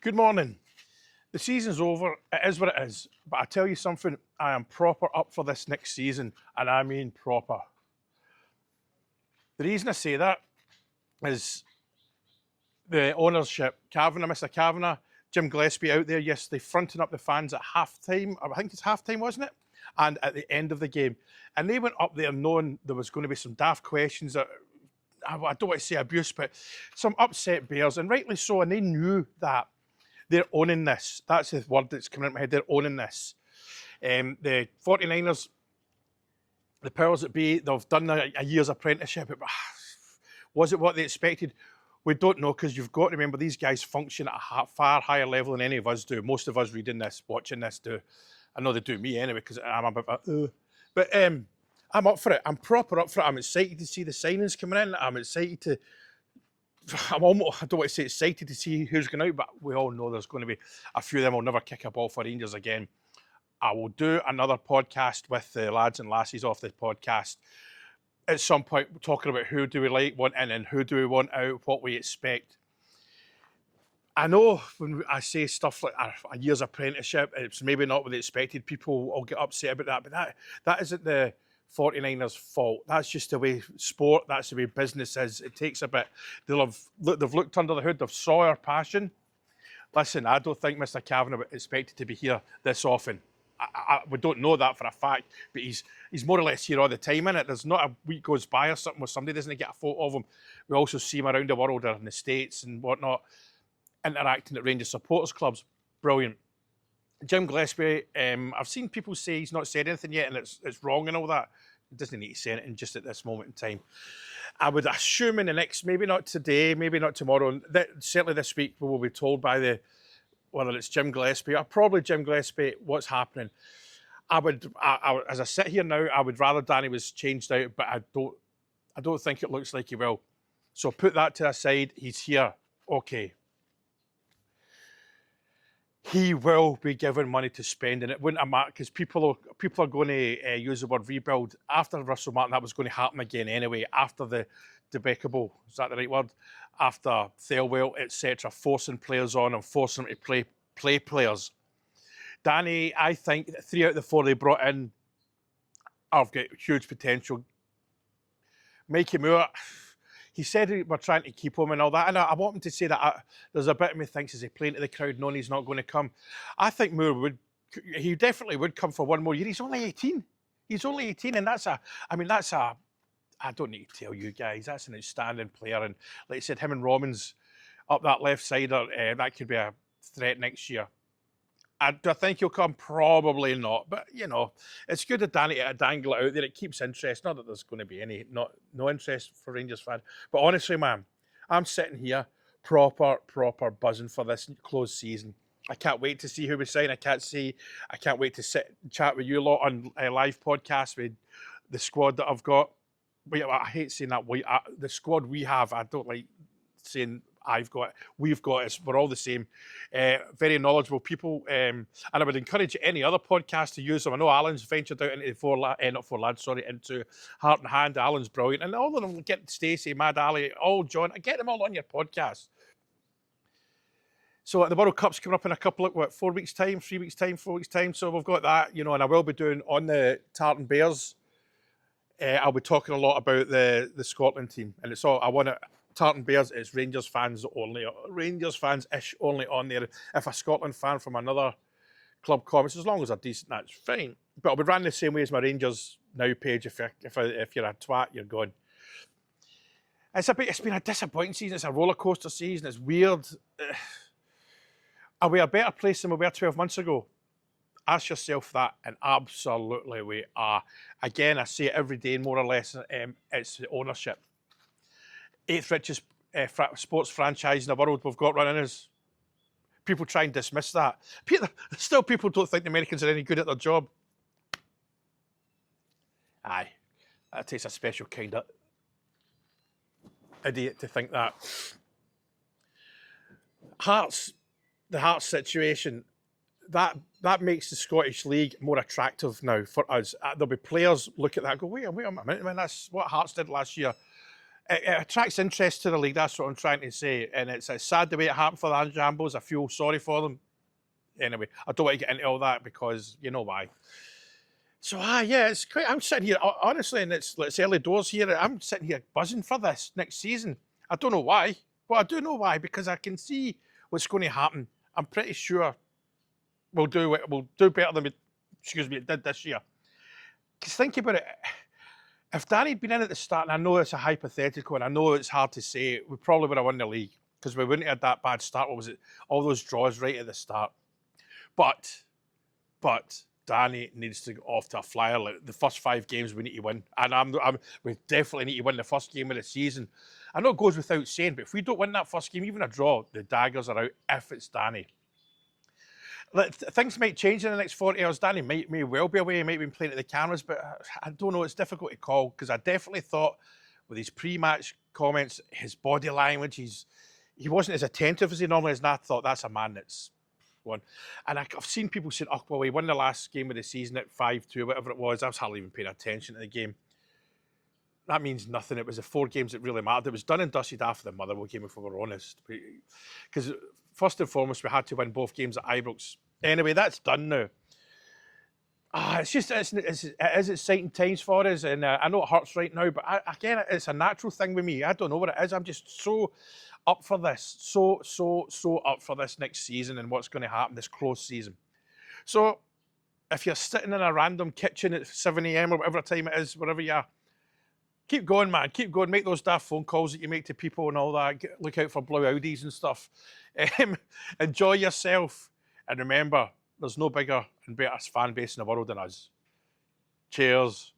Good morning. The season's over. It is what it is. But I tell you something, I am proper up for this next season, and I mean proper. The reason I say that is the ownership. Cavenagh, Mr. Cavenagh, Jim Gillespie out there yesterday fronting up the fans at half-time. I think it's half-time, wasn't it? And at the end of the game. And they went up there knowing there was going to be some daft questions that, I don't want to say abuse, but some upset Bears, and rightly so, and they knew that. They're owning this. That's the word that's coming into my head. They're owning this. The 49ers, the powers that be, they've done a year's apprenticeship. Was it what they expected? We don't know, because you've got to remember these guys function at a far higher level than any of us do. Most of us reading this, watching this do. I know they do me anyway, because I'm a bit But I'm up for it. I'm proper up for it. I'm excited to see the signings coming in. I'm excited to... I don't want to say excited to see who's going out, but we all know there's going to be a few of them will never kick a ball for Rangers again. I will do another podcast with the lads and lassies off the podcast at some point, talking about who do we want in and who do we want out, what we expect. I know when I say stuff like a year's apprenticeship, it's maybe not what they expected. People will get upset about that, but that isn't the 49ers' fault. That's just the way sport, that's the way business is. It takes a bit. They've looked under the hood, they've saw our passion. Listen, I don't think Mr. Cavenagh was expected to be here this often. We don't know that for a fact, but he's more or less here all the time, innit? There's not a week goes by or something where somebody doesn't get a photo of him. We also see him around the world or in the States and whatnot, interacting at Rangers supporters clubs. Brilliant. Jim Gillespie, I've seen people say he's not said anything yet and it's wrong and all that. He doesn't need to say anything just at this moment in time. I would assume in the next, maybe not today, maybe not tomorrow, certainly this week we will be told by whether it's Jim Gillespie or probably Jim Gillespie, what's happening. As I sit here now, I would rather Danny was changed out, but I don't think it looks like he will. So put that to the side. He's here. Okay. He will be given money to spend, and it wouldn't matter because people are going to use the word rebuild after Russell Martin. That was going to happen again anyway. After the debacle, is that the right word? After Thelwell, etc., forcing players on and forcing them to play players. Danny, I think 3 out of the 4 they brought in have got huge potential. Mikey Moore. He said we're trying to keep him and all that. And I want him to say that there's a bit of me thinks, is he playing to the crowd knowing he's not going to come? I think Moore he definitely would come for one more year. He's only 18. He's only 18. And I don't need to tell you guys, that's an outstanding player. And like I said, him and Romans up that left side, that could be a threat next year. Do I think he'll come? Probably not. But, it's good of Danny to dangle it out there. It keeps interest. Not that there's going to be no interest for Rangers fans. But honestly, man, I'm sitting here proper buzzing for this closed season. I can't wait to see who we sign. I can't wait to sit and chat with you lot on a live podcast with the squad that I've got. But I hate saying that. The squad we have, I don't like saying we've got, we're all the same. Very knowledgeable people. And I would encourage any other podcast to use them. I know Alan's ventured out into into Heart and Hand. Alan's brilliant. And all of them, get Stacey, Mad Ali, all John, get them all on your podcast. So the World Cup's coming up in a couple of, 4 weeks' time, 3 weeks' time, 4 weeks' time. So we've got that, and I will be doing on the Tartan Bears. I'll be talking a lot about the Scotland team. And it's all, I want to... Tartan Bears, it's Rangers fans only, Rangers fans-ish only on there. If a Scotland fan from another club comments, as long as they're decent, that's fine. But I'll be ran the same way as my Rangers Now page. If you're a twat, you're gone. It's been a disappointing season. It's a roller coaster season. It's weird. Are we a better place than we were 12 months ago? Ask yourself that, and absolutely we are. Again, I say it every day, more or less. It's the ownership. 8th richest sports franchise in the world we've got running us. People try and dismiss that. Still, people don't think the Americans are any good at their job. Aye, that takes a special kind of idiot to think that. The Hearts situation, that makes the Scottish League more attractive now for us. There'll be players look at that and go, wait a minute, man, that's what Hearts did last year. it attracts interest to the league. That's what I'm trying to say. And it's sad the way it happened for the Jambos. I feel sorry for them. Anyway, I don't want to get into all that because you know why. So, yeah, it's quite. I'm sitting here, honestly, and it's early doors here. I'm sitting here buzzing for this next season. I don't know why, but I do know why because I can see what's going to happen. I'm pretty sure we'll do better than we did this year. Because think about it. If Danny had been in at the start, and I know it's a hypothetical, and I know it's hard to say, we probably would have won the league because we wouldn't have had that bad start. What was it? All those draws right at the start. But Danny needs to go off to a flyer. Like the first 5 games we need to win, and we definitely need to win the first game of the season. I know it goes without saying, but if we don't win that first game, even a draw, the daggers are out. If it's Danny, things might change in the next 40 hours. Danny may well be away. He might be playing at the cameras, but I don't know. It's difficult to call because I definitely thought with his pre-match comments, his body language, he wasn't as attentive as he normally is. And I thought that's a man that's one. And I've seen people saying, "Oh, well, he won the last game of the season at 5-2, whatever it was." I was hardly even paying attention to the game. That means nothing. It was the 4 games that really mattered. It was done and dusted after the Motherwell game, if we were honest. Because first and foremost, we had to win both games at Ibrox. Anyway, that's done now. It's exciting times for us, and I know it hurts right now, but again, it's a natural thing with me. I don't know what it is. I'm just so up for this, so up for this next season and what's going to happen this close season. So, if you're sitting in a random kitchen at 7 a.m. or whatever time it is, wherever you are, keep going, man. Keep going. Make those daft phone calls that you make to people and all that. Look out for blue Audis and stuff. Enjoy yourself. And remember, there's no bigger and better fan base in the world than us. Cheers.